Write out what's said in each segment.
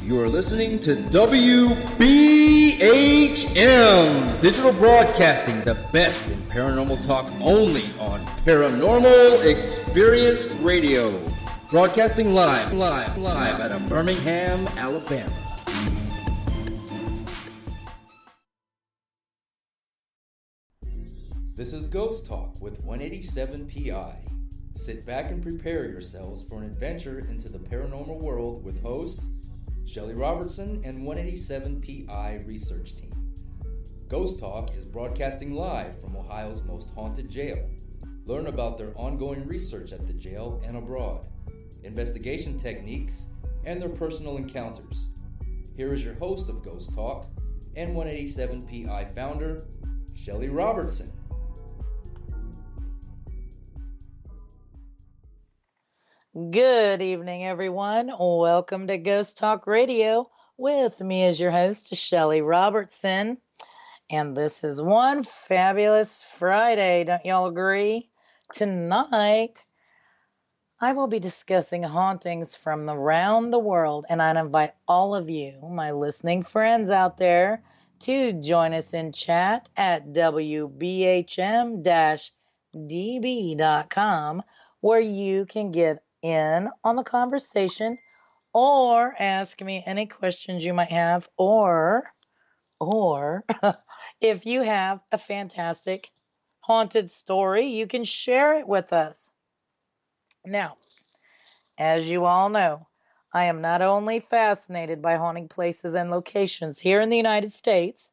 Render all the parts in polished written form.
You are listening to WBHM Digital Broadcasting, the best in paranormal talk only on Paranormal Experience Radio. Broadcasting live out of Birmingham, Alabama. This is Ghost Talk with 187 PI. Sit back and prepare yourselves for an adventure into the paranormal world with host Shelley Robertson and 187 PI research team. Ghost Talk is broadcasting live from Ohio's most haunted jail. Learn about their ongoing research at the jail and abroad, investigation techniques, and their personal encounters. Here is your host of Ghost Talk and 187 PI founder, Shelley Robertson. Good evening, everyone. Welcome to Ghost Talk Radio with me as your host, Shelley Robertson. And this is one fabulous Friday. Don't y'all agree? Tonight, I will be discussing hauntings from around the world, and I'd invite all of you, my listening friends out there, to join us in chat at WBHM-DB.com, where you can get in on the conversation or ask me any questions you might have, or if you have a fantastic haunted story, you can share it with us. Now, as you all know, I am not only fascinated by haunting places and locations here in the United States,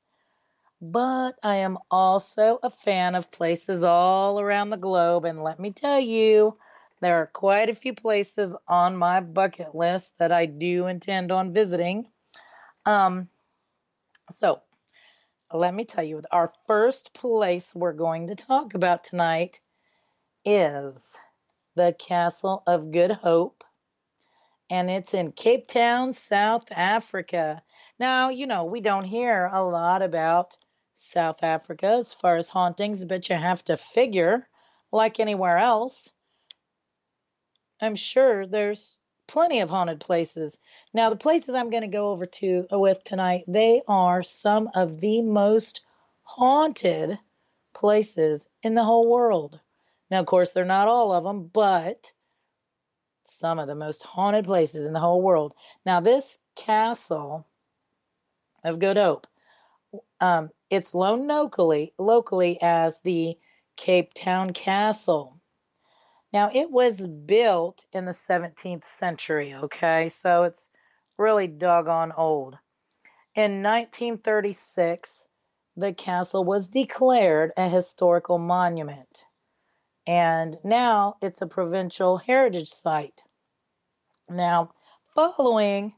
but I am also a fan of places all around the globe, and let me tell you, there are quite a few places on my bucket list that I do intend on visiting. So let me tell you, our first place we're going to talk about tonight is the Castle of Good Hope, and it's in Cape Town, South Africa. Now, you know, we don't hear a lot about South Africa as far as hauntings, but you have to figure, like anywhere else, I'm sure there's plenty of haunted places. Now, the places I'm going to go over with tonight, they are some of the most haunted places in the whole world. Now, of course, they're not all of them, but some of the most haunted places in the whole world. Now, this Castle of Good Hope, it's known locally as the Cape Town Castle. Now, it was built in the 17th century, okay? So it's really doggone old. In 1936, the castle was declared a historical monument. And now it's a provincial heritage site. Now, following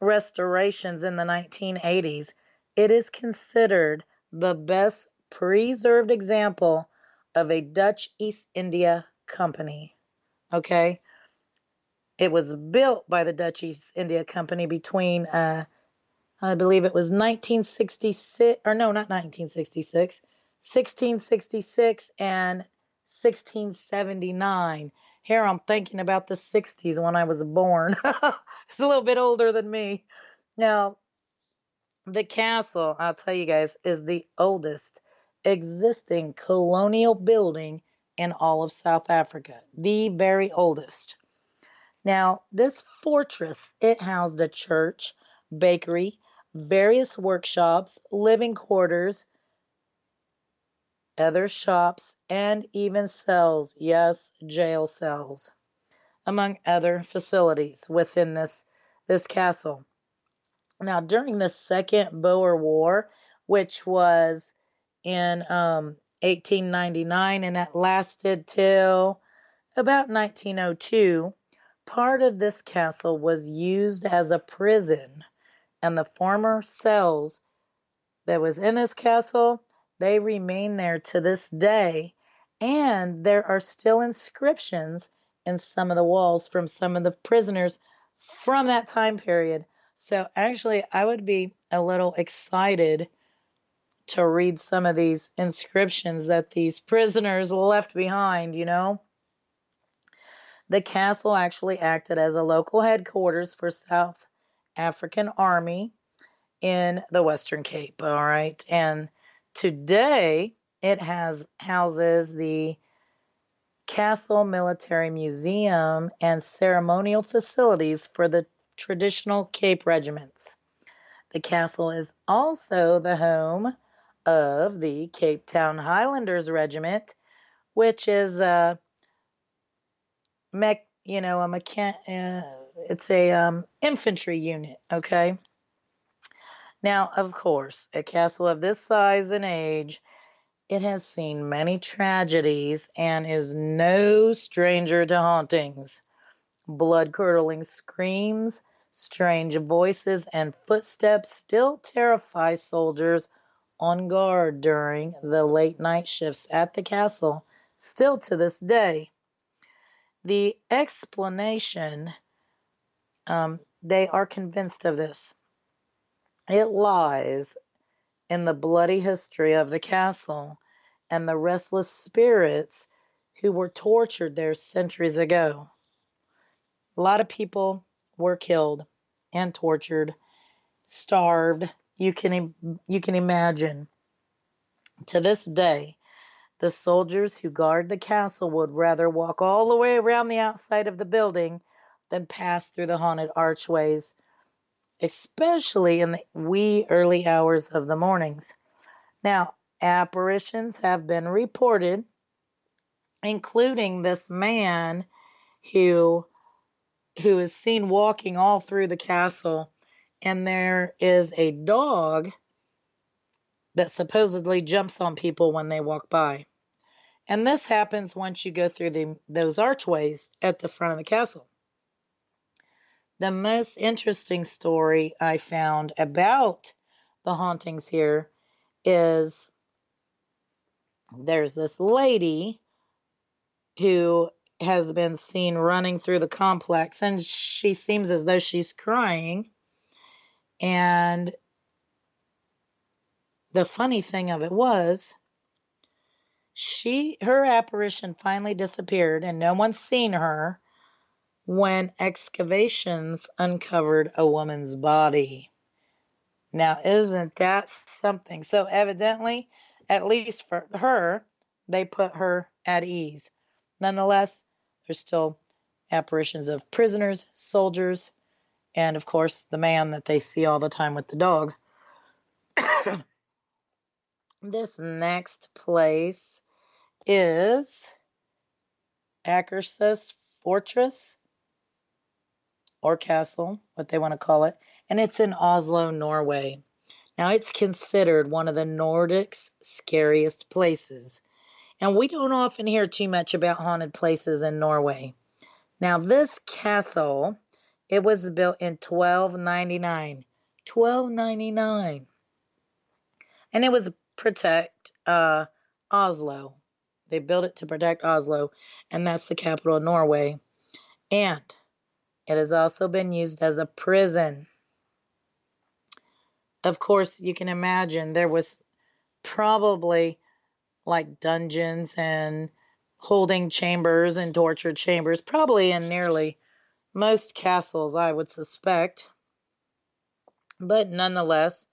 restorations in the 1980s, it is considered the best preserved example of a Dutch East India Company. Okay, it was built by the Dutch East India Company between I believe it was 1966, or no, not 1966, 1666 and 1679. Here I'm thinking about the 60s when I was born. It's a little bit older than me. Now, the castle, I'll tell you guys, is the oldest existing colonial building in all of South Africa, the very oldest. Now, this fortress, it housed a church, bakery, various workshops, living quarters, other shops, and even cells, yes, jail cells, among other facilities within this castle. Now, during the Second Boer War, which was in 1899, and that lasted till about 1902, part of this castle was used as a prison, and the former cells that was in this castle, they remain there to this day, and there are still inscriptions in some of the walls from some of the prisoners from that time period. So actually, I would be a little excited to read some of these inscriptions that these prisoners left behind, you know. The castle actually acted as a local headquarters for South African army in the Western Cape. All right. And today it houses the Castle Military Museum and ceremonial facilities for the traditional Cape regiments. The castle is also the home of the Cape Town Highlanders Regiment, which is it's a infantry unit. Okay. Now, of course, a castle of this size and age, it has seen many tragedies and is no stranger to hauntings. Blood-curdling screams, strange voices, and footsteps still terrify soldiers on guard during the late night shifts at the castle, still to this day. The explanation, they are convinced of this. It lies in the bloody history of the castle and the restless spirits who were tortured there centuries ago. A lot of people were killed and tortured, starved. You can imagine. To this day, the soldiers who guard the castle would rather walk all the way around the outside of the building than pass through the haunted archways, especially in the wee early hours of the mornings. Now, apparitions have been reported, including this man who is seen walking all through the castle, and there is a dog that supposedly jumps on people when they walk by. And this happens once you go through those archways at the front of the castle. The most interesting story I found about the hauntings here is there's this lady who has been seen running through the complex, and she seems as though she's crying. And the funny thing of it was, her apparition finally disappeared, and no one's seen her when excavations uncovered a woman's body. Now, isn't that something? So evidently, at least for her, they put her at ease. Nonetheless, there's still apparitions of prisoners, soldiers, and of course, the man that they see all the time with the dog. This next place is Akershus Fortress, or Castle, what they want to call it, and it's in Oslo, Norway. Now, it's considered one of the Nordic's scariest places, and we don't often hear too much about haunted places in Norway. Now, this castle, it was built in 1299. 1299. And it was protect Oslo. They built it to protect Oslo, and that's the capital of Norway. And it has also been used as a prison. Of course, you can imagine there was probably like dungeons and holding chambers and torture chambers, probably in nearly most castles, I would suspect. But nonetheless,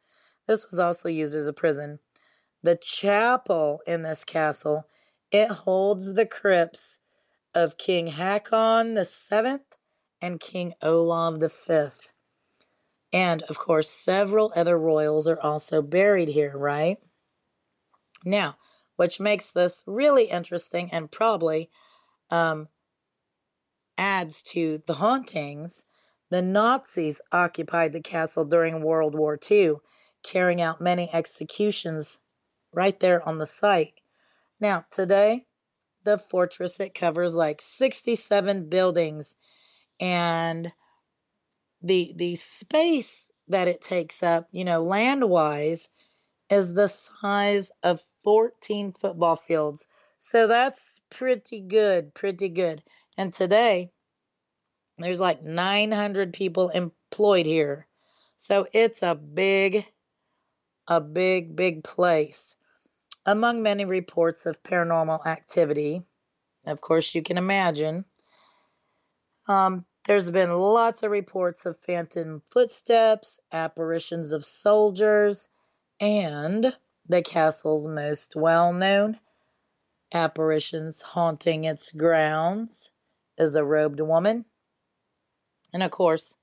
this was also used as a prison. The chapel in this castle, it holds the crypts of King Hakon VII and King Olav V. And, of course, several other royals are also buried here, right? Now, which makes this really interesting and probably adds to the hauntings. The Nazis occupied the castle during World War II, carrying out many executions right there on the site. Now, today, the fortress, it covers like 67 buildings, and the space that it takes up, land-wise, is the size of 14 football fields. So that's pretty good, pretty good. And today, there's like 900 people employed here. So it's a big, big place. Among many reports of paranormal activity, of course, you can imagine, There's been lots of reports of phantom footsteps, apparitions of soldiers, and the castle's most well-known apparitions haunting its grounds is a robed woman and, of course,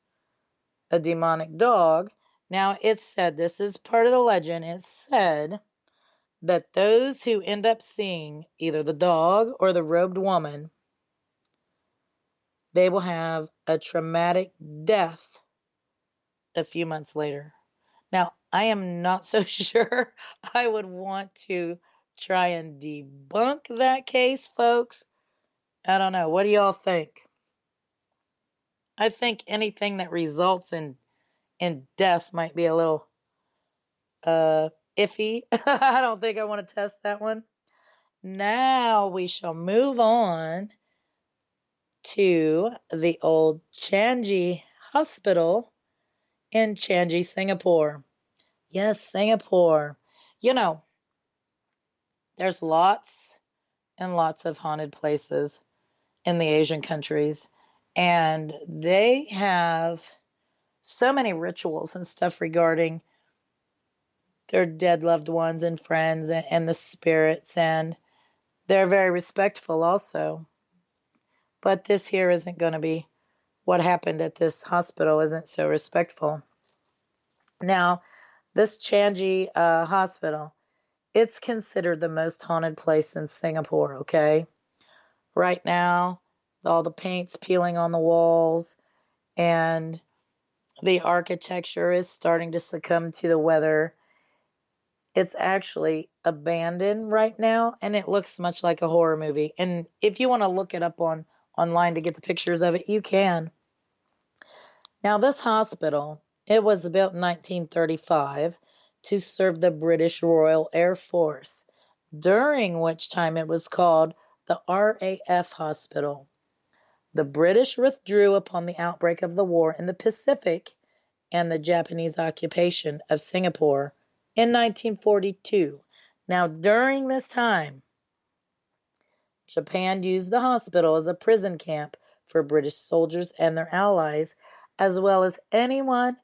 a demonic dog. Now, it's said, this is part of the legend, it's said that those who end up seeing either the dog or the robed woman, they will have a traumatic death a few months later. Now, I am not so sure I would want to try and debunk that case, folks. I don't know. What do y'all think? I think anything that results in death might be a little iffy. I don't think I want to test that one. Now we shall move on to the old Changi Hospital in Changi, Singapore. Yes, Singapore. You know, there's lots and lots of haunted places in the Asian countries, and they have so many rituals and stuff regarding their dead loved ones and friends and the spirits, and they're very respectful also. But this here isn't going to be what happened at this hospital, isn't so respectful. Now, this Changi hospital, it's considered the most haunted place in Singapore, okay? Right now, all the paint's peeling on the walls, and the architecture is starting to succumb to the weather. It's actually abandoned right now, and it looks much like a horror movie. And if you want to look it up online to get the pictures of it, you can. Now, this hospital, it was built in 1935 to serve the British Royal Air Force, during which time it was called the RAF Hospital. The British withdrew upon the outbreak of the war in the Pacific and the Japanese occupation of Singapore in 1942. Now, during this time, Japan used the hospital as a prison camp for British soldiers and their allies, as well as anyone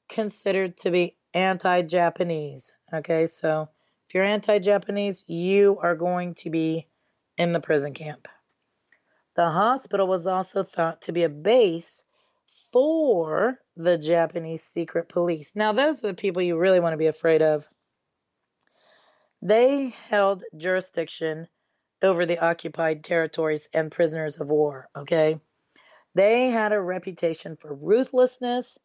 considered to be anti-Japanese. Okay, so if you're anti-Japanese, you are going to be in the prison camp. The hospital was also thought to be a base for the Japanese secret police. Now, those are the people you really want to be afraid of. They held jurisdiction over the occupied territories and prisoners of war, okay? They had a reputation for ruthlessness,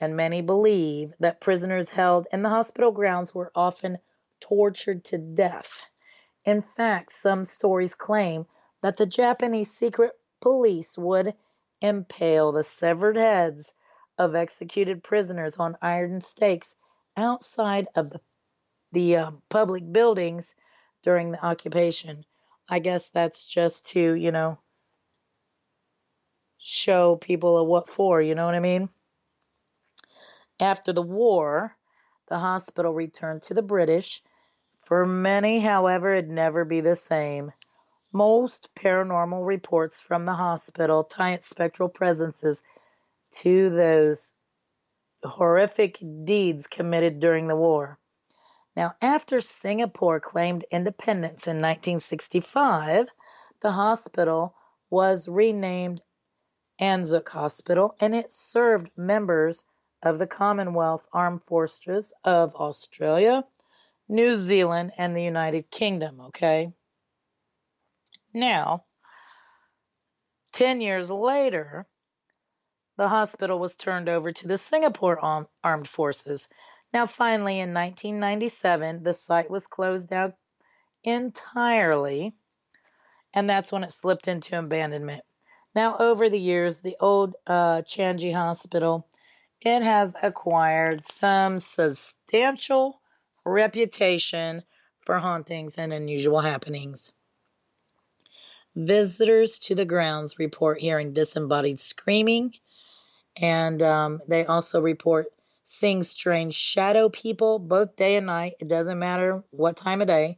and many believe that prisoners held in the hospital grounds were often tortured to death. In fact, some stories claim that the Japanese secret police would impale the severed heads of executed prisoners on iron stakes outside of the public buildings during the occupation. I guess that's just to, show people what for, you know what I mean? After the war, the hospital returned to the British. For many, however, it'd never be the same. Most paranormal reports from the hospital tie its spectral presences to those horrific deeds committed during the war. Now, after Singapore claimed independence in 1965, the hospital was renamed Anzac Hospital, and it served members of the Commonwealth Armed Forces of Australia, New Zealand, and the United Kingdom, okay? Now, 10 years later, the hospital was turned over to the Singapore Armed Forces. Now, finally, in 1997, the site was closed down entirely, and that's when it slipped into abandonment. Now, over the years, the old Changi Hospital, it has acquired some substantial reputation for hauntings and unusual happenings. Visitors to the grounds report hearing disembodied screaming, and they also report seeing strange shadow people both day and night. It doesn't matter what time of day.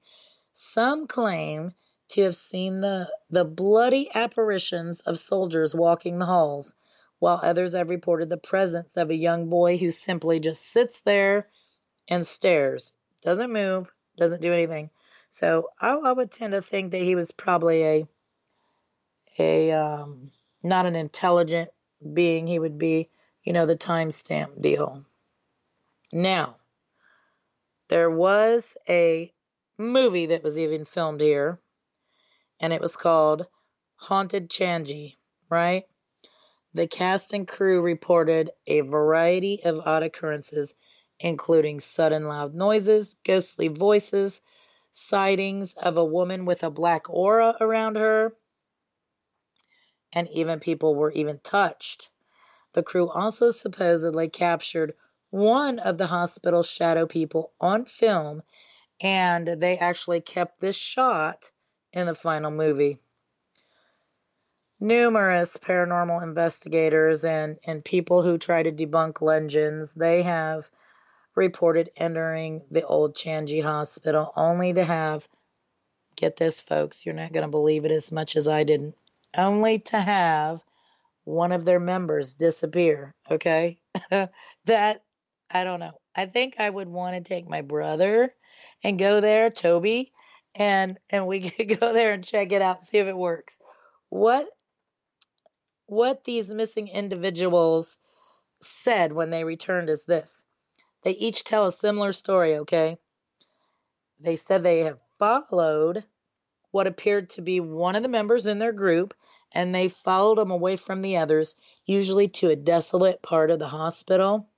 Some claim to have seen the bloody apparitions of soldiers walking the halls. while others have reported the presence of a young boy who simply just sits there and stares, doesn't move, doesn't do anything. So I would tend to think that he was probably a not an intelligent being. He would be, the timestamp deal. Now, there was a movie that was even filmed here, and it was called Haunted Changi, right? The cast and crew reported a variety of odd occurrences, including sudden loud noises, ghostly voices, sightings of a woman with a black aura around her, and even people were even touched. The crew also supposedly captured one of the hospital's shadow people on film, and they actually kept this shot in the final movie. Numerous paranormal investigators and people who try to debunk legends, they have reported entering the old Changi Hospital only to have, get this folks, you're not going to believe it as much as I didn't, only to have one of their members disappear, okay? That, I don't know. I think I would want to take my brother and go there, Toby, and we could go there and check it out, see if it works. What these missing individuals said when they returned is this. They each tell a similar story, okay? They said they have followed what appeared to be one of the members in their group, and they followed him away from the others, usually to a desolate part of the hospital.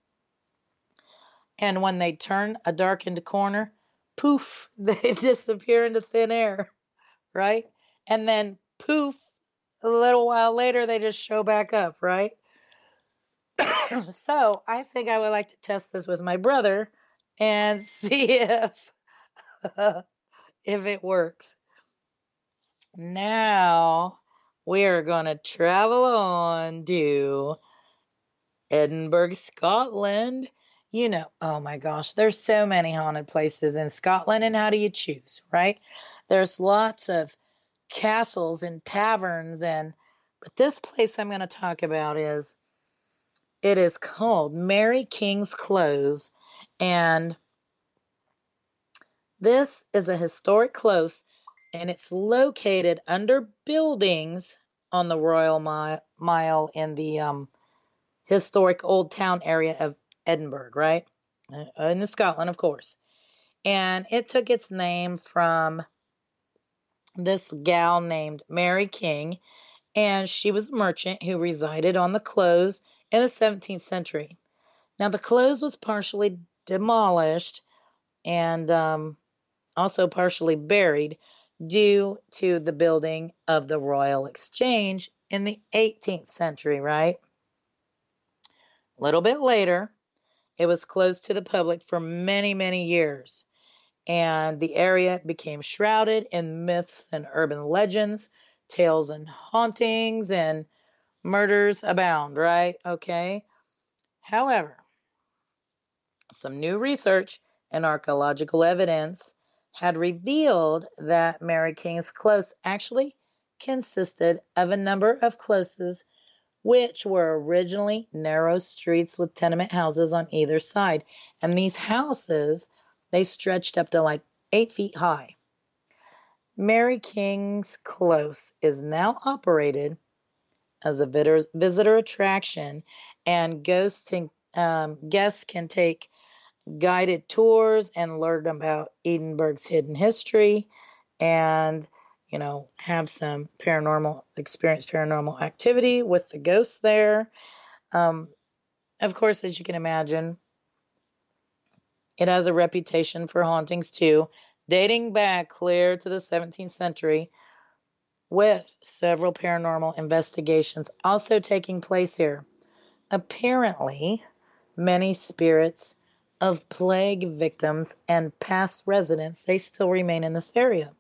And when they turn a darkened corner, poof, they disappear into thin air, right? And then poof, a little while later, they just show back up, right? So I think I would like to test this with my brother and see if it works. Now we are going to travel on to Edinburgh, Scotland. Oh my gosh, there's so many haunted places in Scotland, and how do you choose, right? There's lots of castles and taverns, but this place I'm going to talk about it is called Mary King's Close, and this is a historic close, and it's located under buildings on the Royal Mile in the historic Old Town area of Edinburgh, right? In Scotland, of course. And it took its name from this gal named Mary King, and she was a merchant who resided on the close in the 17th century. Now, the close was partially demolished and also partially buried due to the building of the Royal Exchange in the 18th century, right? A little bit later, it was closed to the public for many, many years, and the area became shrouded in myths and urban legends, tales and hauntings, and murders abound, right? Okay. However, some new research and archaeological evidence had revealed that Mary King's Close actually consisted of a number of closes which were originally narrow streets with tenement houses on either side. And these houses, they stretched up to like 8 feet high. Mary King's Close is now operated as a visitor attraction, and guests can take guided tours and learn about Edinburgh's hidden history and, have some paranormal activity with the ghosts there. Of course, as you can imagine, it has a reputation for hauntings too, dating back clear to the 17th century, with several paranormal investigations also taking place here. Apparently, many spirits of plague victims and past residents, they still remain in this area.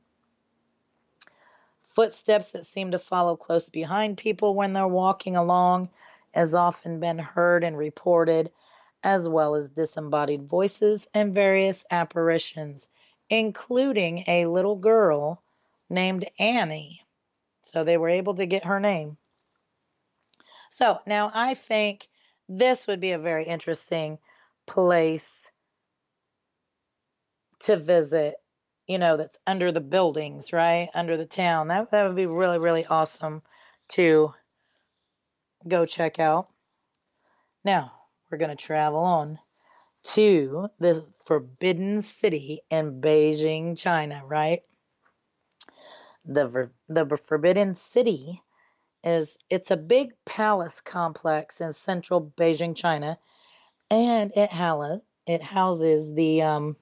Footsteps that seem to follow close behind people when they're walking along has often been heard and reported, as well as disembodied voices and various apparitions, including a little girl named Annie. So they were able to get her name. So now I think this would be a very interesting place to visit, that's under the buildings, right? Under the town. That would be really, really awesome to go check out. Now, we're going to travel on to the Forbidden City in Beijing, China, right? The Forbidden City it's a big palace complex in central Beijing, China, and it houses the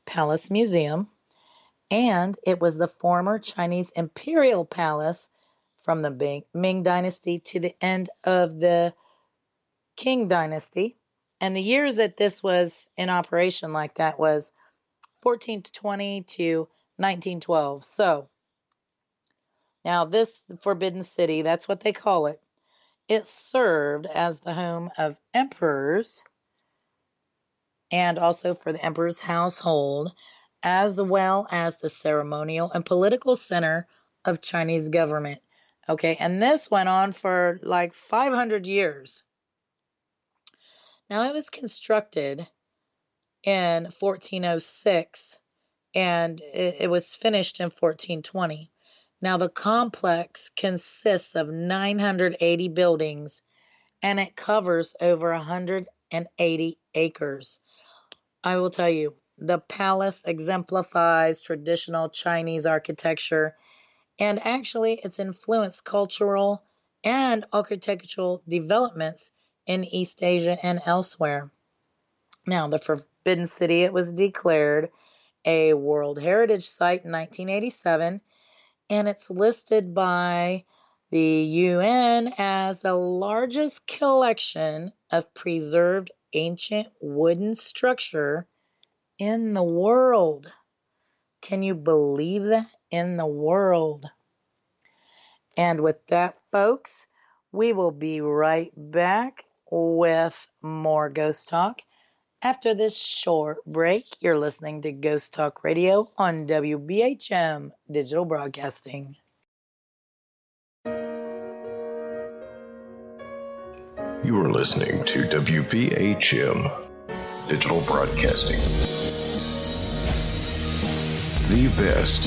Palace Museum, and it was the former Chinese imperial palace from the Ming Dynasty to the end of the Qing Dynasty. And the years that this was in operation like that was 1420 to 1912. So now this Forbidden City, that's what they call it. It served as the home of emperors and also for the emperor's household, as well as the ceremonial and political center of Chinese government. Okay, and this went on for like 500 years. Now, it was constructed in 1406 and it was finished in 1420. Now, the complex consists of 980 buildings and it covers over 180 acres. I will tell you, the palace exemplifies traditional Chinese architecture, and actually it's influenced cultural and architectural developments in East Asia and elsewhere. Now, the Forbidden City, it was declared a World Heritage Site in 1987, and it's listed by the UN as the largest collection of preserved ancient wooden structure in the world. Can you believe that? In the world. And with that, folks, we will be right back with more Ghost Talk. After this short break, you're listening to Ghost Talk Radio on WBHM Digital Broadcasting. You are listening to WBHM Digital Broadcasting. The best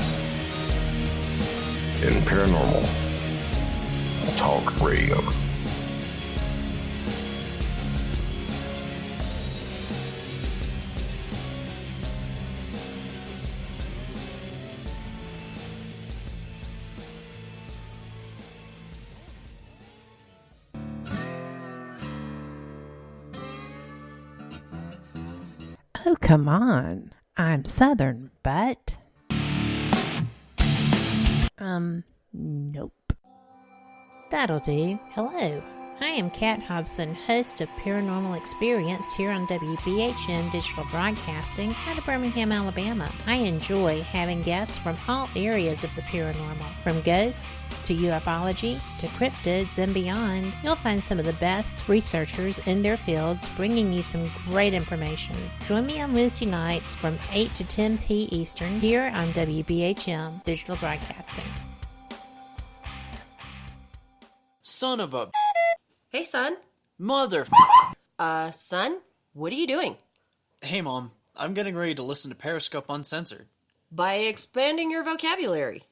in paranormal talk radio. Oh, come on. I'm Southern, but... nope. That'll do. Hello. I am Kat Hobson, host of Paranormal Experience here on WBHM Digital Broadcasting out of Birmingham, Alabama. I enjoy having guests from all areas of the paranormal, from ghosts to ufology to cryptids and beyond. You'll find some of the best researchers in their fields bringing you some great information. Join me on Wednesday nights from 8 to 10 p. Eastern here on WBHM Digital Broadcasting. Son of a... Hey, son. Mother... Son? What are you doing? Hey, Mom. I'm getting ready to listen to Periscope Uncensored. By expanding your vocabulary.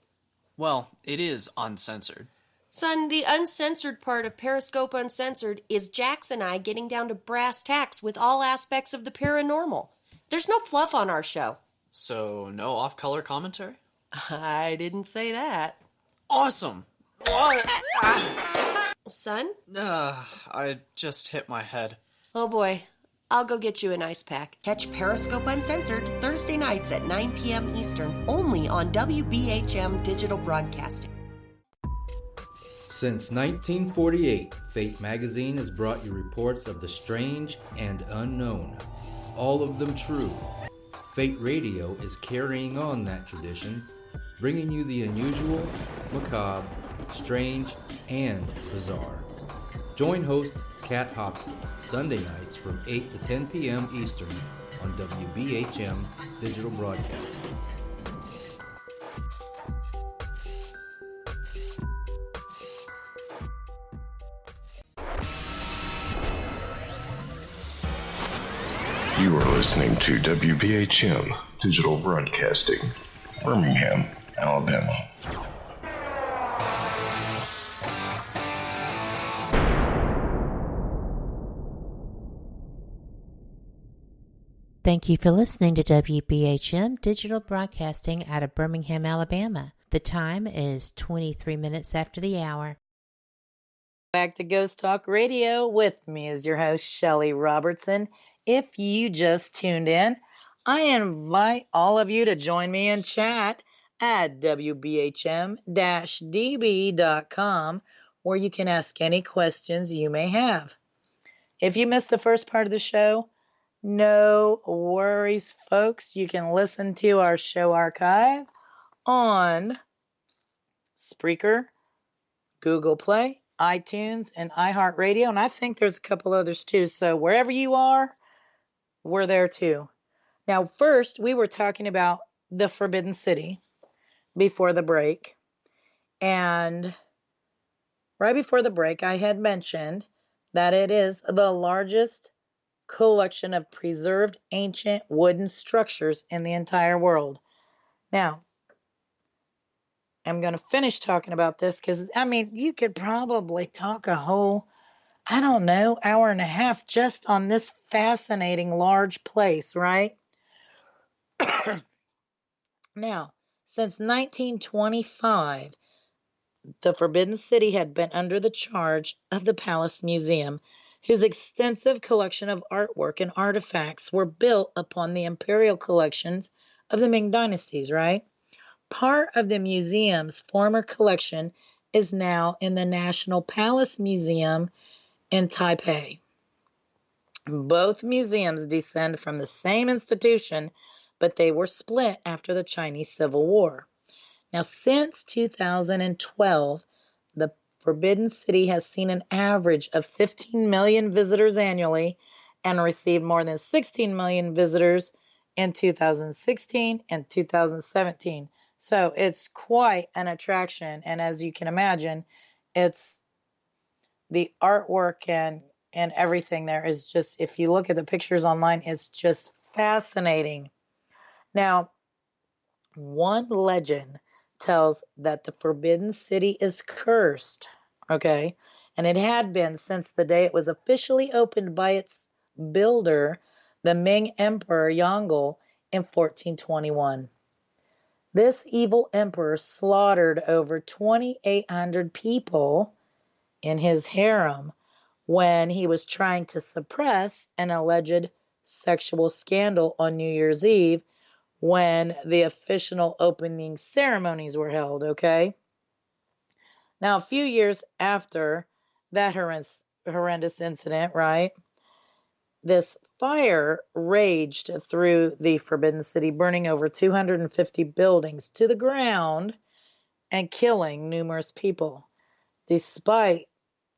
Well, it is uncensored. Son, the uncensored part of Periscope Uncensored is Jax and I getting down to brass tacks with all aspects of the paranormal. There's no fluff on our show. So, no off-color commentary? I didn't say that. Awesome! Son? I just hit my head. Oh boy. I'll go get you an ice pack. Catch Periscope Uncensored Thursday nights at 9 p.m. Eastern, only on WBHM Digital Broadcasting. Since 1948, Fate Magazine has brought you reports of the strange and unknown, all of them true. Fate Radio is carrying on that tradition, bringing you the unusual, macabre, strange, and bizarre. Join host Kat Hobson Sunday nights from 8 to 10 p.m. Eastern on WBHM Digital Broadcasting. You are listening to WBHM Digital Broadcasting, Birmingham, Alabama. Thank you for listening to WBHM Digital Broadcasting out of Birmingham, Alabama. The time is 23 minutes after the hour. Back to Ghost Talk Radio. With me is your host, Shelly Robertson. If you just tuned in, I invite all of you to join me in chat at WBHM-DB.com, where you can ask any questions you may have. If you missed the first part of the show, no worries, folks. You can listen to our show archive on Spreaker, Google Play, iTunes, and iHeartRadio. And I think there's a couple others too. So wherever you are, we're there too. Now, first, we were talking about the Forbidden City before the break. And right before the break, I had mentioned that it is the largest collection of preserved ancient wooden structures in the entire world. Now, I'm going to finish talking about this because, I mean, you could probably talk a whole, I don't know, hour and a half just on this fascinating large place, right? Now, since 1925, the Forbidden City had been under the charge of the Palace Museum, whose extensive collection of artwork and artifacts were built upon the imperial collections of the Ming dynasties, right? Part of the museum's former collection is now in the National Palace Museum in Taipei. Both museums descend from the same institution, but they were split after the Chinese Civil War. Now, since 2012, the Forbidden City has seen an average of 15 million visitors annually and received more than 16 million visitors in 2016 and 2017. So it's quite an attraction. And as you can imagine, it's the artwork and everything there is just, if you look at the pictures online, it's just fascinating. Now, one legend tells that the Forbidden City is cursed, okay? And it had been since the day it was officially opened by its builder, the Ming Emperor Yongle, in 1421. This evil emperor slaughtered over 2,800 people in his harem when he was trying to suppress an alleged sexual scandal on New Year's Eve when the official opening ceremonies were held, okay? Now, a few years after that horrendous incident, right, this fire raged through the Forbidden City, burning over 250 buildings to the ground and killing numerous people. Despite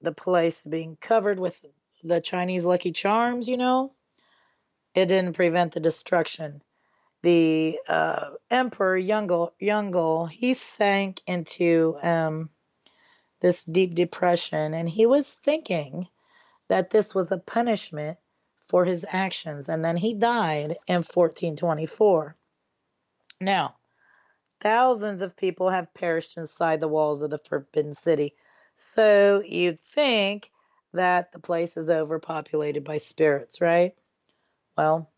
the place being covered with the Chinese Lucky Charms, you know, it didn't prevent the destruction. The Emperor Yongle, he sank into this deep depression, and he was thinking that this was a punishment for his actions, and then he died in 1424. Now, thousands of people have perished inside the walls of the Forbidden City, so you'd think that the place is overpopulated by spirits, right? Well,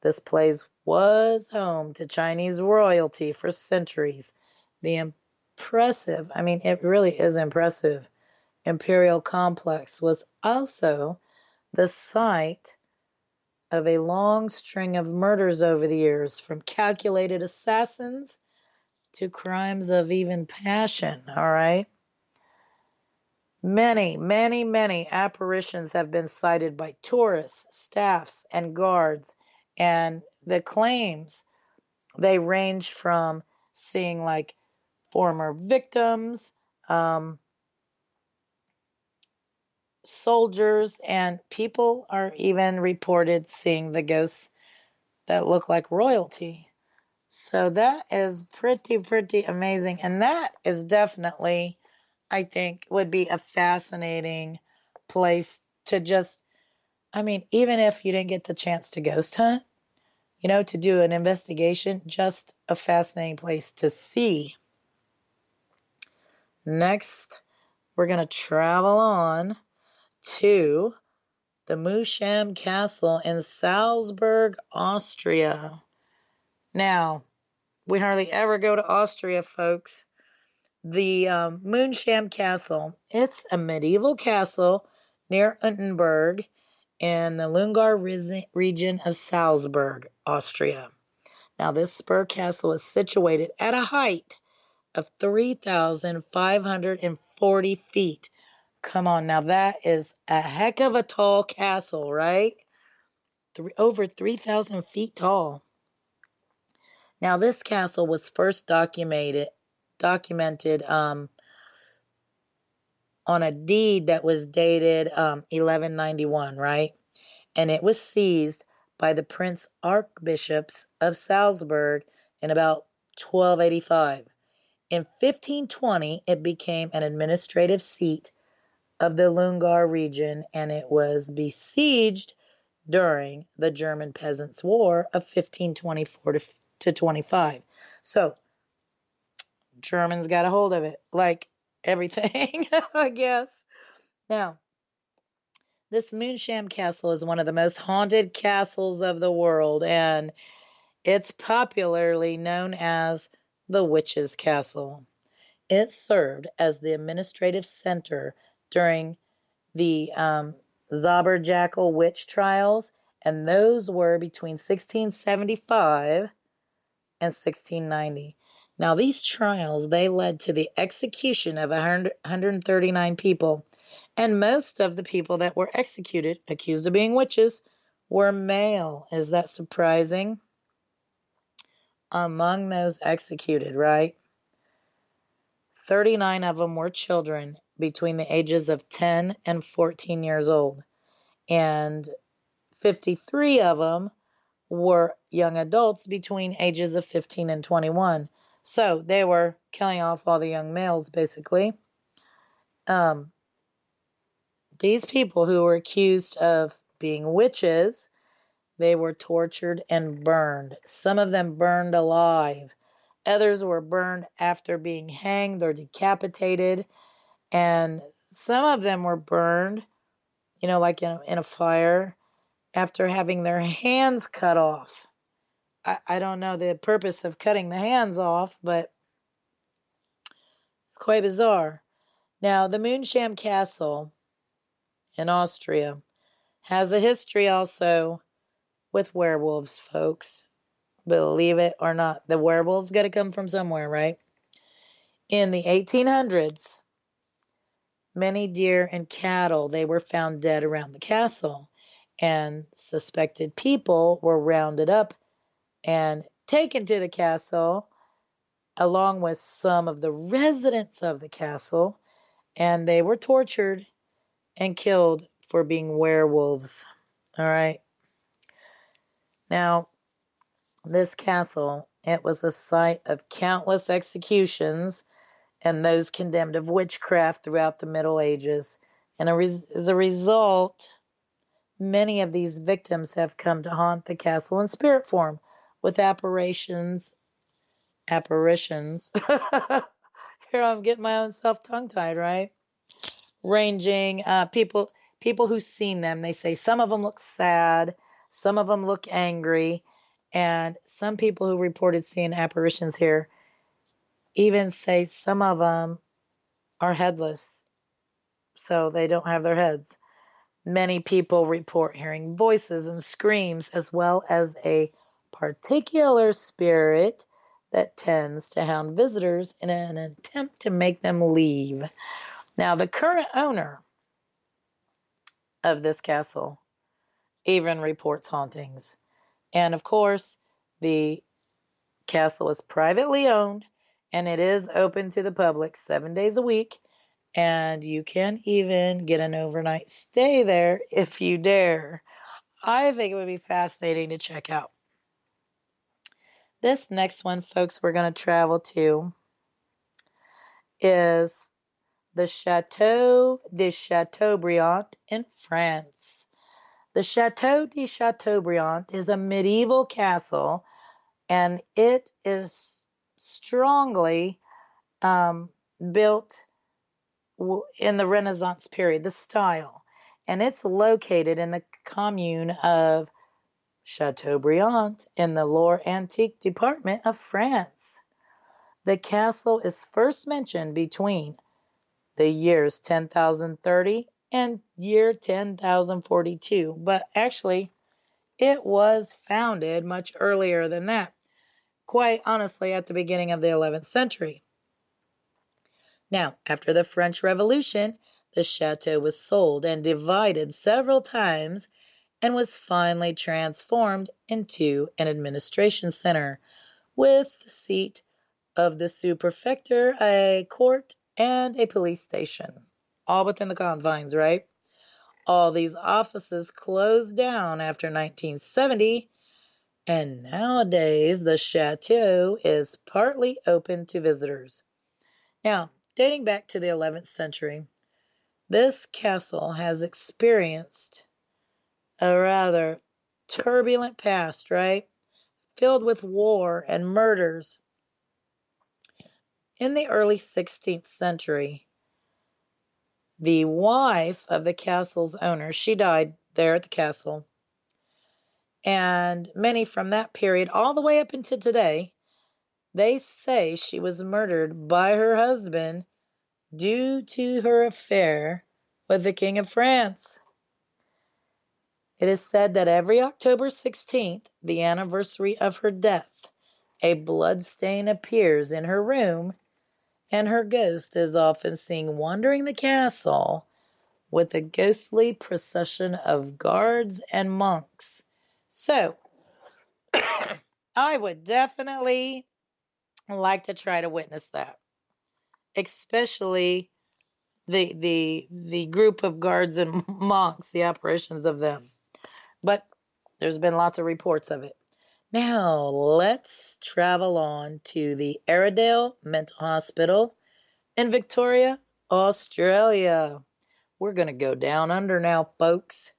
this place was home to Chinese royalty for centuries. The impressive, I mean, it really is impressive, imperial complex was also the site of a long string of murders over the years, from calculated assassins to crimes of even passion, all right? Many, many, many apparitions have been cited by tourists, staffs, and guards, and the claims, they range from seeing like former victims, soldiers, and people are even reported seeing the ghosts that look like royalty. So that is pretty amazing. And that is definitely, I think, would be a fascinating place to just I mean, even if you didn't get the chance to ghost hunt, you know, to do an investigation, just a fascinating place to see. Next, we're going to travel on to the Musham Castle in Salzburg, Austria. Now, we hardly ever go to Austria, folks. The Moonsham Castle, it's a medieval castle near Unterberg in the Lungar region of Salzburg, Austria. Now, this spur castle is situated at a height of 3,540 feet. Come on, now that is a heck of a tall castle, right? Over 3,000 feet tall. Now, this castle was first documented on a deed that was dated 1191, right? And it was seized by the Prince Archbishops of Salzburg in about 1285. In 1520, it became an administrative seat of the Lungar region, and it was besieged during the German Peasants' War of 1524 to 25. So, Germans got a hold of it, like everything, I guess. Now, this Moonsham Castle is one of the most haunted castles of the world, and it's popularly known as the Witch's Castle. It served as the administrative center during the Zauberjackal witch trials, and those were between 1675 and 1690. Now, these trials, they led to the execution of 139 people, and most of the people that were executed, accused of being witches, were male. Is that surprising? Among those executed, right? 39 of them were children between the ages of 10 and 14 years old, and 53 of them were young adults between ages of 15 and 21. So they were killing off all the young males, basically. These people who were accused of being witches, they were tortured and burned. Some of them burned alive. Others were burned after being hanged or decapitated. And some of them were burned, you know, like in a fire, after having their hands cut off. I don't know the purpose of cutting the hands off, but quite bizarre. Now, the Moonsham Castle in Austria has a history also with werewolves, folks. Believe it or not, the werewolves got to come from somewhere, right? In the 1800s, many deer and cattle, they were found dead around the castle, and suspected people were rounded up and taken to the castle along with some of the residents of the castle, and they were tortured and killed for being werewolves. All right. Now, this castle, it was a site of countless executions and those condemned of witchcraft throughout the Middle Ages. And as a result, many of these victims have come to haunt the castle in spirit form with apparitions. Here I'm getting my own self tongue-tied, right? Ranging people who've seen them, they say some of them look sad, some of them look angry, and some people who reported seeing apparitions here even say some of them are headless, so they don't have their heads. Many people report hearing voices and screams, as well as a particular spirit that tends to hound visitors in an attempt to make them leave. Now, the current owner of this castle even reports hauntings. And of course, the castle is privately owned, and it is open to the public 7 days a week. And you can even get an overnight stay there if you dare. I think it would be fascinating to check out. This next one, folks, we're going to travel to is the Chateau de Chateaubriand in France. The Chateau de Chateaubriand is a medieval castle, and it is strongly built in the Renaissance period, the style. And it's located in the commune of Chateaubriand in the Loire Antique department of France. The castle is first mentioned between the years 10,030 and year 10,042, but actually it was founded much earlier than that, quite honestly at the beginning of the 11th century. Now, after the French Revolution, the chateau was sold and divided several times and was finally transformed into an administration center with the seat of the sous-prefecture, a court, and a police station, all within the confines, right? All these offices closed down after 1970, and nowadays the chateau is partly open to visitors. Now, dating back to the 11th century, this castle has experienced a rather turbulent past, right? Filled with war and murders. In the early 16th century, the wife of the castle's owner, she died there at the castle. And many from that period all the way up into today, they say she was murdered by her husband due to her affair with the King of France. It is said that every October 16th, the anniversary of her death, a blood stain appears in her room, and her ghost is often seen wandering the castle with a ghostly procession of guards and monks. So, I would definitely like to try to witness that, especially the group of guards and monks, the apparitions of them. But there's been lots of reports of it. Now, let's travel on to the Airedale Mental Hospital in Victoria, Australia. We're going to go down under now, folks.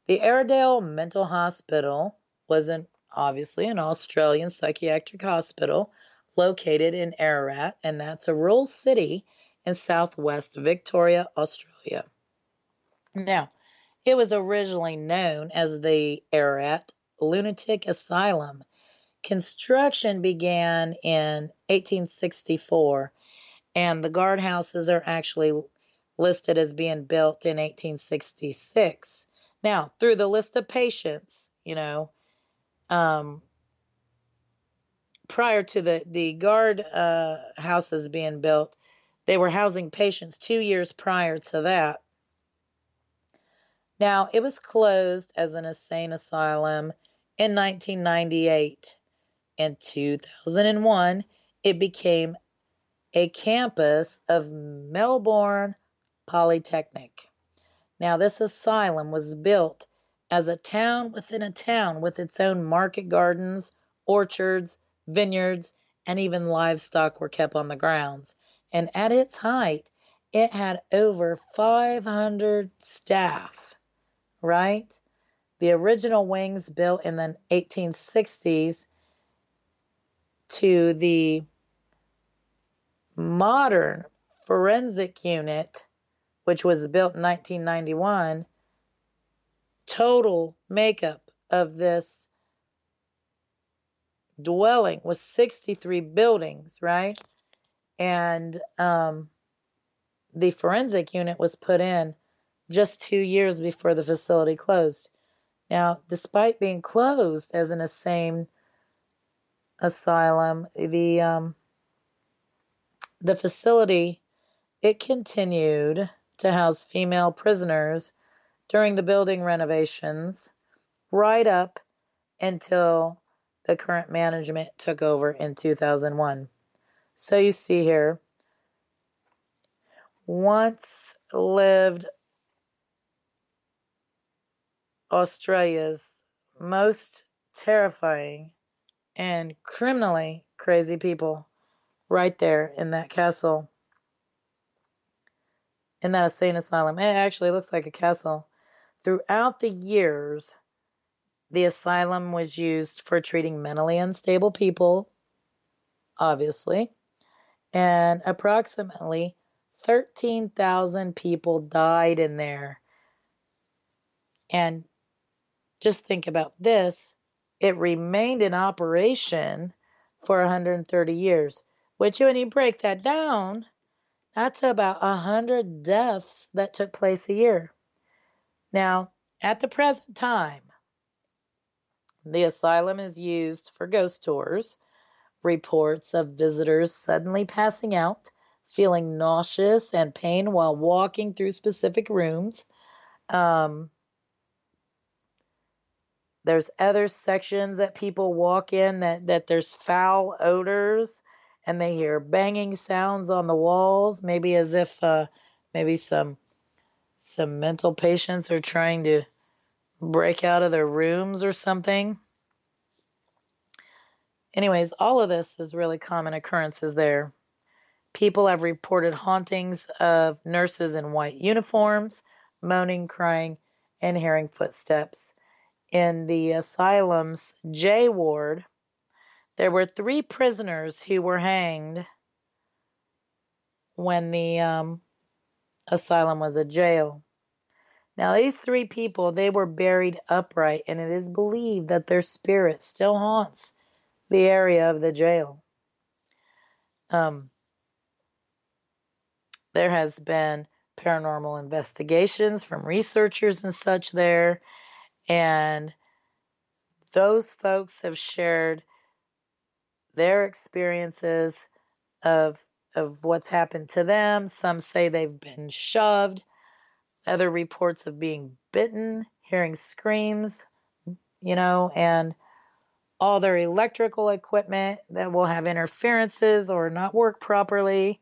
The Airedale Mental Hospital was obviously an Australian psychiatric hospital located in Ararat, and that's a rural city in southwest Victoria, Australia. Now, it was originally known as the Ararat Lunatic Asylum. Construction began in 1864, and the guardhouses are actually listed as being built in 1866. Now, through the list of patients, prior to the guard houses being built, they were housing patients 2 years prior to that. Now, it was closed as an insane asylum in 1998. In 2001, it became a campus of Melbourne Polytechnic. Now, this asylum was built as a town within a town with its own market gardens, orchards, vineyards, and even livestock were kept on the grounds. And at its height, it had over 500 staff, right? The original wings built in the 1860s to the modern forensic unit, which was built in 1991, total makeup of this dwelling was 63 buildings, right? And the forensic unit was put in just 2 years before the facility closed. Now, despite being closed as an insane asylum, the facility, it continued to house female prisoners during the building renovations right up until the current management took over in 2001. So you see here, once lived Australia's most terrifying and criminally crazy people right there in that castle, in that insane asylum. It actually looks like a castle. Throughout the years, the asylum was used for treating mentally unstable people, obviously, and approximately 13,000 people died in there. And just think about this. It remained in operation for 130 years, which when you break that down, that's about 100 deaths that took place a year. Now, at the present time, the asylum is used for ghost tours, reports of visitors suddenly passing out, feeling nauseous and pain while walking through specific rooms. There's other sections that people walk in that there's foul odors and they hear banging sounds on the walls, maybe as if maybe some mental patients are trying to break out of their rooms or something. Anyways, all of this is really common occurrences there. People have reported hauntings of nurses in white uniforms, moaning, crying, and hearing footsteps. In the asylum's J ward, there were 3 prisoners who were hanged when the asylum was a jail. Now, these 3 people, they were buried upright, and it is believed that their spirit still haunts the area of the jail. There has been paranormal investigations from researchers and such there, and those folks have shared their experiences of what's happened to them. Some say they've been shoved. Other reports of being bitten, hearing screams, and all their electrical equipment that will have interferences or not work properly.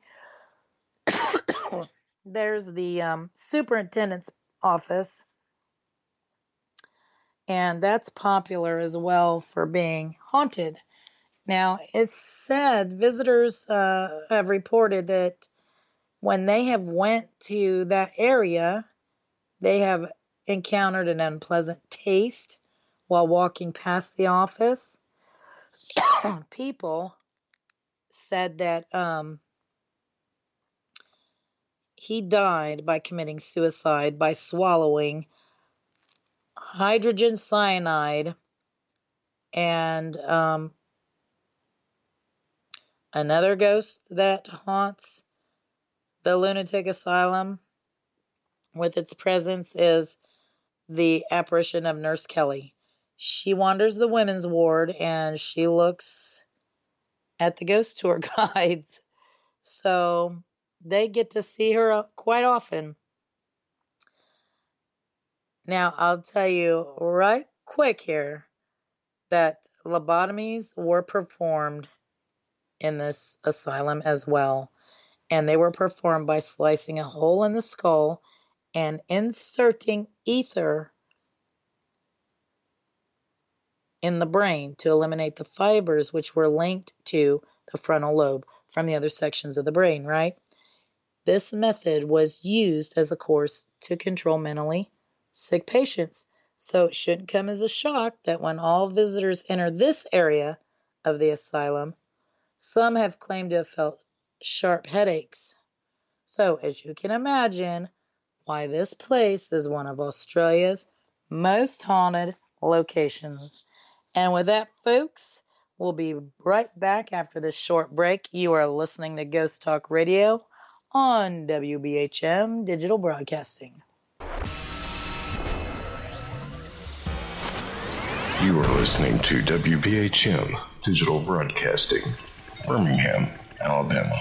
There's the superintendent's office, and that's popular as well for being haunted. Now, it's said visitors have reported that when they have went to that area, they have encountered an unpleasant taste while walking past the office. People said that he died by committing suicide by swallowing hydrogen cyanide and another ghost that haunts the lunatic asylum with its presence is the apparition of Nurse Kelly. She wanders the women's ward and she looks at the ghost tour guides. So they get to see her quite often. Now, I'll tell you right quick here that lobotomies were performed in this asylum as well. And they were performed by slicing a hole in the skull and inserting ether in the brain to eliminate the fibers which were linked to the frontal lobe from the other sections of the brain, right? This method was used as a course to control mentally sick patients. So it shouldn't come as a shock that when all visitors enter this area of the asylum, some have claimed to have felt sharp headaches. So, as you can imagine, why this place is one of Australia's most haunted locations. And with that, folks, we'll be right back after this short break. You are listening to Ghost Talk Radio on WBHM Digital Broadcasting. You are listening to WBHM Digital Broadcasting, Birmingham, Alabama.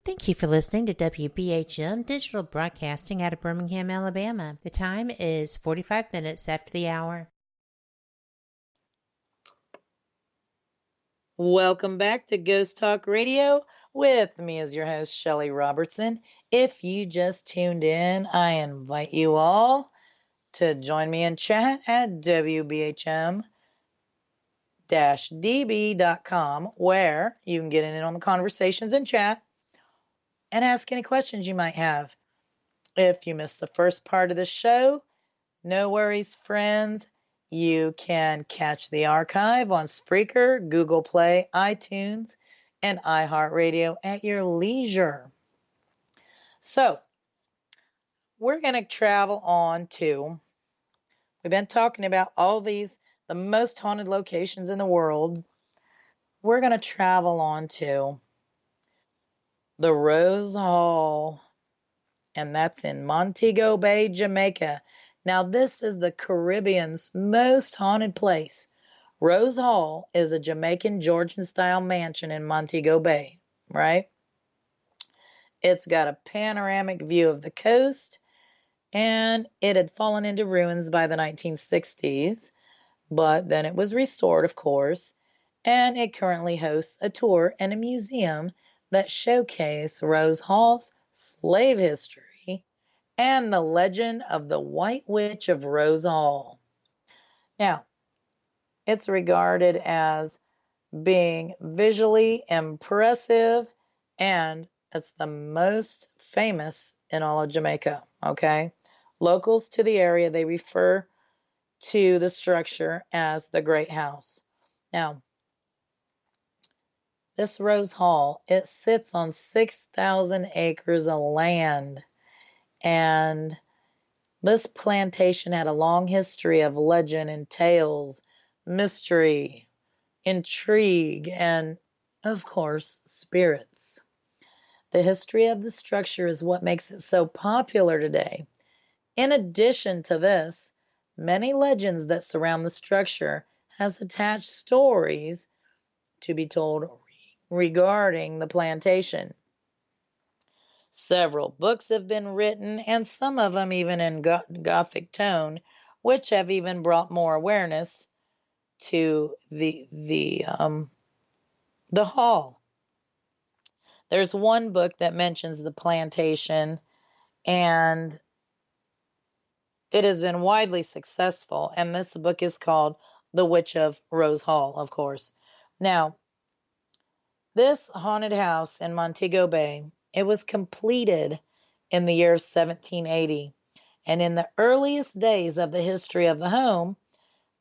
Thank you for listening to WBHM Digital Broadcasting out of Birmingham, Alabama. The time is 45 minutes after the hour. Welcome back to Ghost Talk Radio with me as your host, Shelley Robertson. If you just tuned in, I invite you all to join me in chat at WBHM-DB.com, where you can get in on the conversations and chat and ask any questions you might have. If you missed the first part of the show, no worries, friends. You can catch the archive on Spreaker, Google Play, iTunes, and iHeartRadio at your leisure. So, we're going to travel on to, we've been talking about all these, the most haunted locations in the world. We're going to travel on to the Rose Hall, and that's in Montego Bay, Jamaica. Now, this is the Caribbean's most haunted place. Rose Hall is a Jamaican Georgian-style mansion in Montego Bay, right? It's got a panoramic view of the coast, and it had fallen into ruins by the 1960s, but then it was restored, of course, and it currently hosts a tour and a museum that showcase Rose Hall's slave history and the legend of the White Witch of Rose Hall. Now, it's regarded as being visually impressive, and it's the most famous in all of Jamaica, okay? Locals to the area, they refer to the structure as the Great House. Now, this Rose Hall, it sits on 6,000 acres of land, and this plantation had a long history of legend and tales, mystery, intrigue, and, of course, spirits. The history of the structure is what makes it so popular today. In addition to this, many legends that surround the structure has attached stories to be told regarding the plantation. Several books have been written, and some of them even in Gothic tone, which have even brought more awareness to the hall. There's one book that mentions the plantation, and it has been widely successful, and this book is called The Witch of Rose Hall, of course. Now, this haunted house in Montego Bay, it was completed in the year of 1780, and in the earliest days of the history of the home,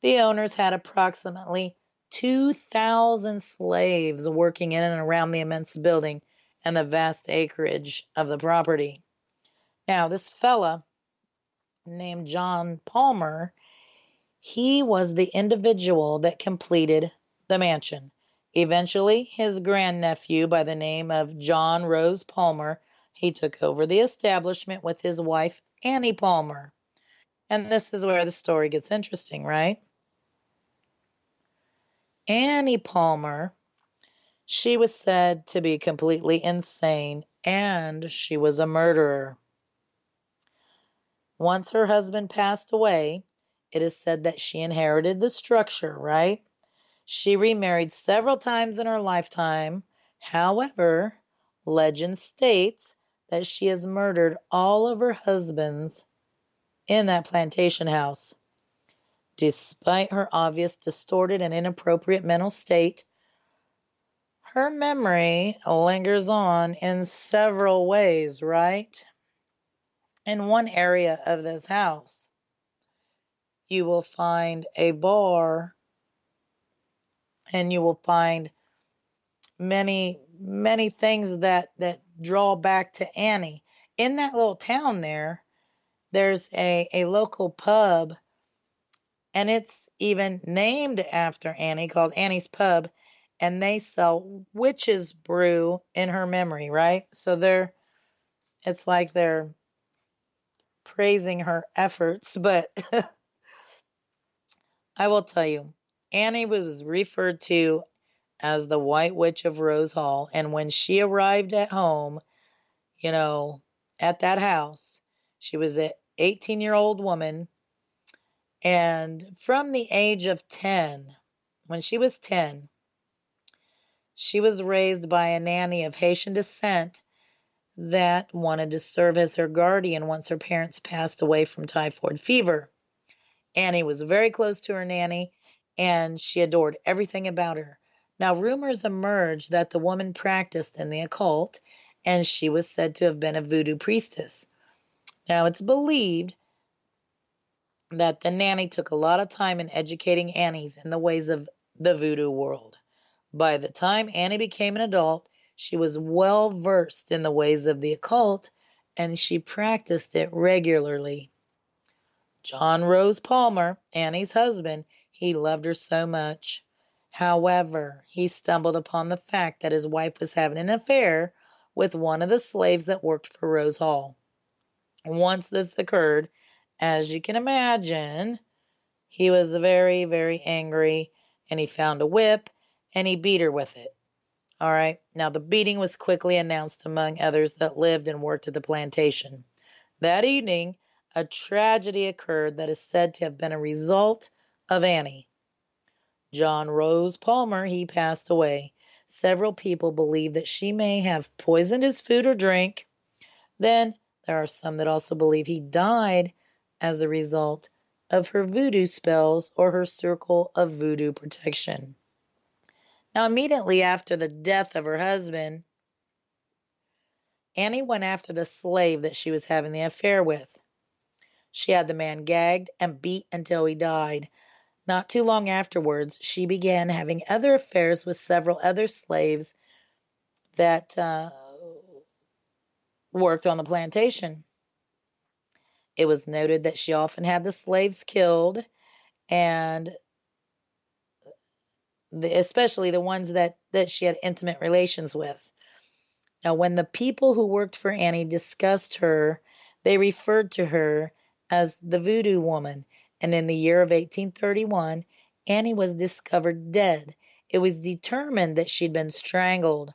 the owners had approximately 2,000 slaves working in and around the immense building and the vast acreage of the property. Now, this fella named John Palmer, he was the individual that completed the mansion. Eventually, his grandnephew by the name of John Rose Palmer, he took over the establishment with his wife, Annie Palmer. And this is where the story gets interesting, right? Annie Palmer, she was said to be completely insane, and she was a murderer. Once her husband passed away, it is said that she inherited the structure, right? She remarried several times in her lifetime. However, legend states that she has murdered all of her husbands in that plantation house. Despite her obvious distorted and inappropriate mental state, her memory lingers on in several ways, right? In one area of this house, you will find a bar, and you will find many things that draw back to Annie. In that little town there's a local pub, and it's even named after Annie, called Annie's Pub, and they sell witch's brew in her memory, right? So it's like they're praising her efforts, but I will tell you, Annie was referred to as the White Witch of Rose Hall, and when she arrived at home, at that house. She was an 18-year-old woman. And from the age of 10, when she was 10, she was raised by a nanny of Haitian descent that wanted to serve as her guardian once her parents passed away from typhoid fever. Annie was very close to her nanny, and she adored everything about her. Now, rumors emerged that the woman practiced in the occult, and she was said to have been a voodoo priestess. Now, it's believed that the nanny took a lot of time in educating Annie's in the ways of the voodoo world. By the time Annie became an adult, she was well versed in the ways of the occult, and she practiced it regularly. John Rose Palmer, Annie's husband, he loved her so much. However, he stumbled upon the fact that his wife was having an affair with one of the slaves that worked for Rose Hall. Once this occurred, as you can imagine, he was very, very angry, and he found a whip, and he beat her with it. All right. Now, the beating was quickly announced among others that lived and worked at the plantation. That evening, a tragedy occurred that is said to have been a result of Annie. John Rose Palmer, he passed away. Several people believe that she may have poisoned his food or drink. Then there are some that also believe he died as a result of her voodoo spells or her circle of voodoo protection. Now, immediately after the death of her husband, Annie went after the slave that she was having the affair with. She had the man gagged and beat until he died. Not too long afterwards, she began having other affairs with several other slaves that worked on the plantation. It was noted that she often had the slaves killed, and especially the ones that she had intimate relations with. Now, when the people who worked for Annie discussed her, they referred to her as the voodoo woman. And in the year of 1831, Annie was discovered dead. It was determined that she'd been strangled.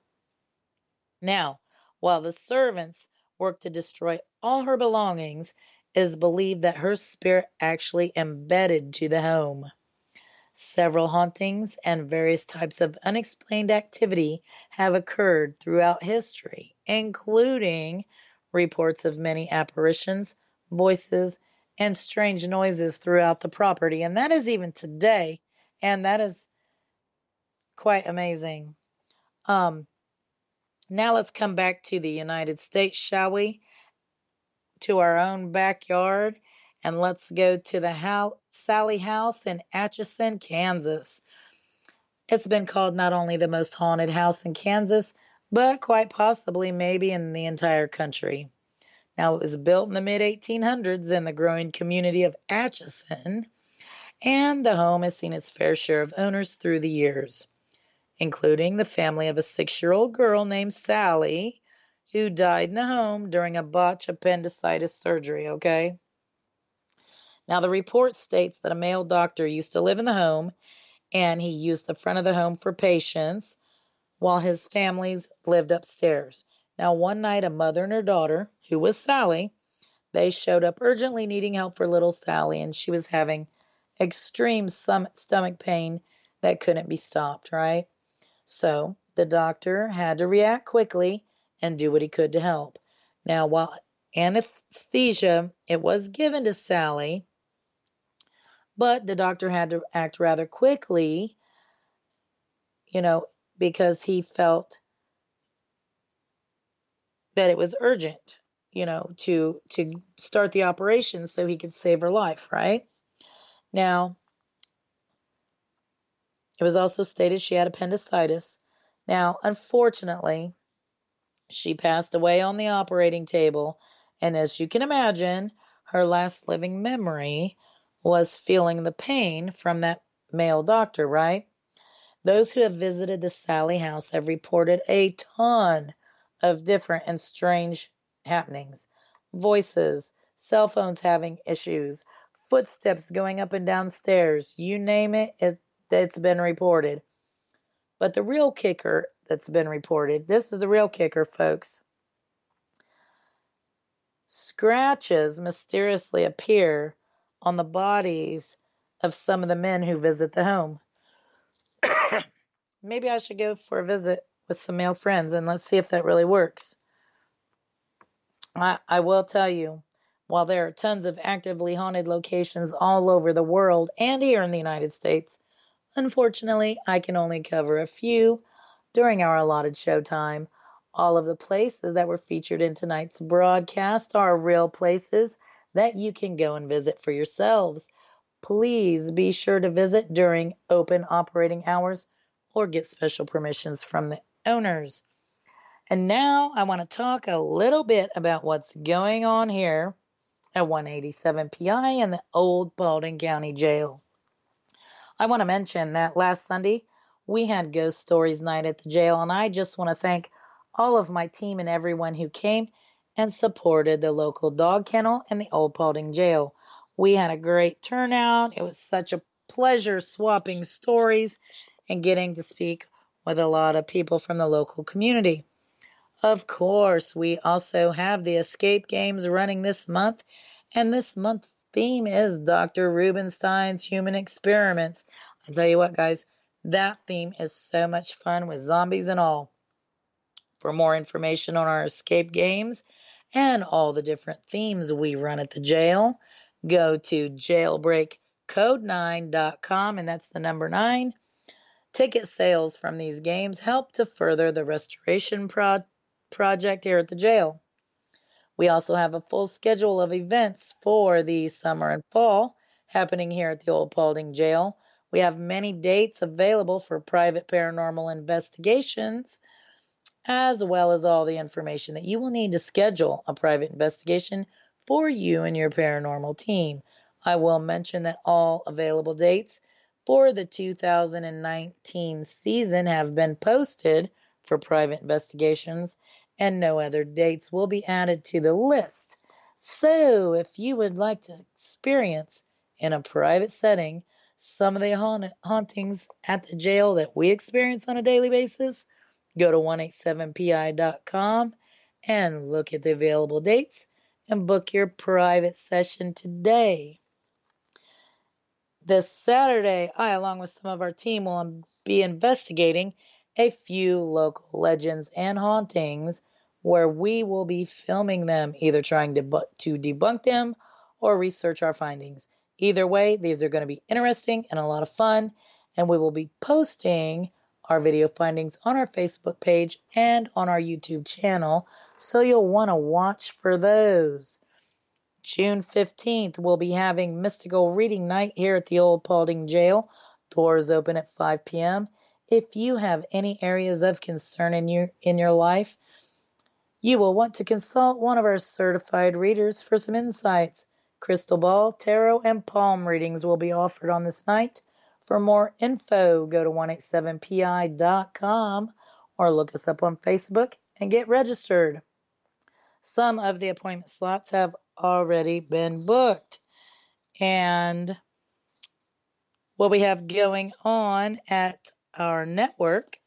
Now, while the servants worked to destroy all her belongings, it is believed that her spirit actually embedded to the home. Several hauntings and various types of unexplained activity have occurred throughout history, including reports of many apparitions, voices, and strange noises throughout the property. And that is even today, and that is quite amazing. Now let's come back to the United States, shall we? To our own backyard. And let's go to the Sally House in Atchison, Kansas. It's been called not only the most haunted house in Kansas, but quite possibly maybe in the entire country. Now, it was built in the mid-1800s in the growing community of Atchison, and the home has seen its fair share of owners through the years, including the family of a 6-year-old girl named Sally, who died in the home during a botched appendicitis surgery, okay? Now, the report states that a male doctor used to live in the home, and he used the front of the home for patients while his families lived upstairs. Now, one night, a mother and her daughter, who was Sally, they showed up urgently needing help for little Sally, and she was having extreme stomach pain that couldn't be stopped, right? So the doctor had to react quickly and do what he could to help. Now, while anesthesia, it was given to Sally, but the doctor had to act rather quickly, because he felt that it was urgent, to start the operation so he could save her life, right? Now, it was also stated she had appendicitis. Now, unfortunately, she passed away on the operating table, and as you can imagine, her last living memory was feeling the pain from that male doctor, right? Those who have visited the Sally house have reported a ton of different and strange happenings. Voices, cell phones having issues, footsteps going up and down stairs, you name it, it's been reported. But the real kicker that's been reported, this is the real kicker, folks. scratches mysteriously appear on the bodies of some of the men who visit the home. Maybe I should go for a visit with some male friends and let's see if that really works. I will tell you, while there are tons of actively haunted locations all over the world and here in the United States, unfortunately, I can only cover a few during our allotted showtime. All of the places that were featured in tonight's broadcast are real places that you can go and visit for yourselves. Please be sure to visit during open operating hours or get special permissions from the owners. And now I want to talk a little bit about what's going on here at 187 PI in the old Paulding County Jail. I want to mention that last Sunday we had Ghost Stories Night at the jail, and I just want to thank all of my team and everyone who came and supported the local dog kennel and the old Paulding Jail. We had a great turnout. It was such a pleasure swapping stories and getting to speak with a lot of people from the local community. Of course, we also have the escape games running this month, and this month's theme is Dr. Rubenstein's Human Experiments. I tell you what, guys, that theme is so much fun with zombies and all. For more information on our escape games and all the different themes we run at the jail, go to jailbreakcode9.com, and that's the number 9. Ticket sales from these games help to further the restoration project here at the jail. We also have a full schedule of events for the summer and fall happening here at the old Paulding Jail. We have many dates available for private paranormal investigations, as well as all the information that you will need to schedule a private investigation for you and your paranormal team. I will mention that all available dates for the 2019 season have been posted for private investigations, and no other dates will be added to the list. So if you would like to experience in a private setting some of the hauntings at the jail that we experience on a daily basis, go to 187pi.com and look at the available dates and book your private session today. This Saturday, I, along with some of our team, will be investigating a few local legends and hauntings where we will be filming them, either trying to debunk them or research our findings. Either way, these are going to be interesting and a lot of fun, and we will be posting our video findings on our Facebook page and on our YouTube channel, so you'll want to watch for those. June 15th, we'll be having Mystical Reading Night here at the old Paulding Jail. Doors open at 5 p.m. If you have any areas of concern in your life, you will want to consult one of our certified readers for some insights. Crystal ball, tarot, and palm readings will be offered on this night. For more info, go to 187pi.com or look us up on Facebook and get registered. Some of the appointment slots have already been booked. And what we have going on at our network,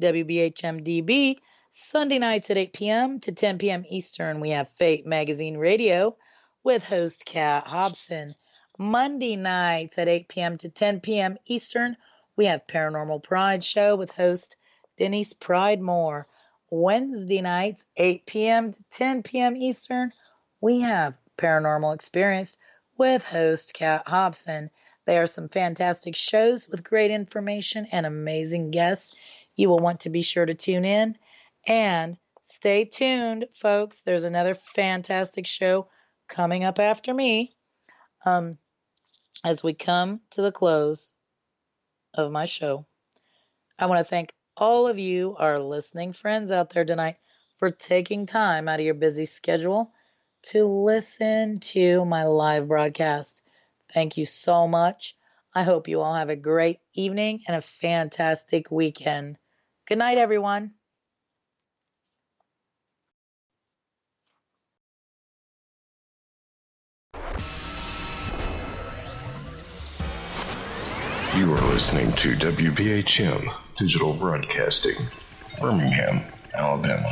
WBHM-DB, Sunday nights at 8 p.m. to 10 p.m. Eastern, we have Fate Magazine Radio with host Kat Hobson. Monday nights at 8 p.m. to 10 p.m. Eastern, we have Paranormal Pride Show with host Denise Pridemore. Wednesday nights, 8 p.m. to 10 p.m. Eastern, we have Paranormal Experience with host Kat Hobson. There are some fantastic shows with great information and amazing guests. You will want to be sure to tune in. And stay tuned, folks. There's another fantastic show coming up after me. As we come to the close of my show, I want to thank all of you, our listening friends out there tonight, for taking time out of your busy schedule to listen to my live broadcast. Thank you so much. I hope you all have a great evening and a fantastic weekend. Good night, everyone. You are listening to WBHM Digital Broadcasting, Birmingham, Alabama.